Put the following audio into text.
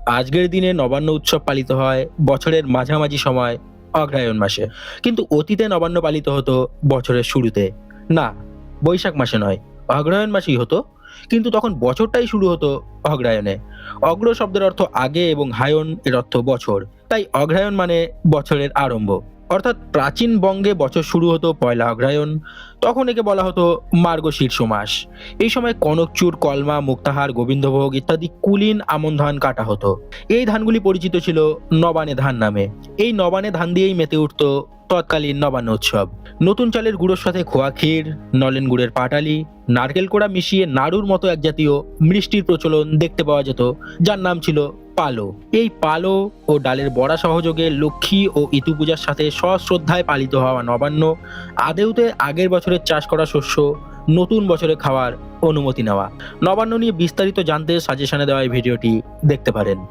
আজকের দিনে নবান্ন উৎসব পালিত হয় বছরের মাঝামাঝি সময় অগ্রহায়ণ মাসে। কিন্তু অতীতে নবান্ন পালিত হতো বছরের শুরুতে। না, বৈশাখ মাসে নয়, অগ্রহায়ণ মাসেই হতো। কিন্তু তখন বছরটাই শুরু হতো অগ্রহায়ণে। অগ্র শব্দের অর্থ আগে এবং হায়ন এর অর্থ বছর। তাই অগ্রহায়ণ মানে বছরের আরম্ভ। অর্থাৎ প্রাচীন বঙ্গে বছর শুরু হতো পয়লা অগ্রহায়ণ। তখন একে বলা হতো মার্গশীর্ষ মাস। এই সময় কনকচুর, কলমা, মুক্তাহার, গোবিন্দভোগ ইত্যাদি কুলীন আমন ধান কাটা হতো। এই ধানগুলি পরিচিত ছিল নবানে ধান নামে। এই নবানে ধান দিয়েই মেতে উঠত তৎকালীন নবান্ন উৎসব। নতুন চালের গুঁড়োর সাথে খোয়া ক্ষীর, নলেন গুড়ের পাটালি, নারকেল কোড়া মিশিয়ে নাড়ুর মতো এক জাতীয় মিষ্টির প্রচলন দেখতে পাওয়া যেত, যার নাম ছিল পালো। এই পালো ও ডালের বড়া সহযোগে লক্ষ্মী ও ইতু পূজার সাথে সশ্রদ্ধায় পালিত হওয়া নবান্ন আদেউতে আগের বছরের চাষ করা শস্য নতুন বছরে খাওয়ার অনুমতি নেওয়া। নবান্ন নিয়ে বিস্তারিত জানতে সাজেশনে দেওয়া এই ভিডিওটি দেখতে পারেন।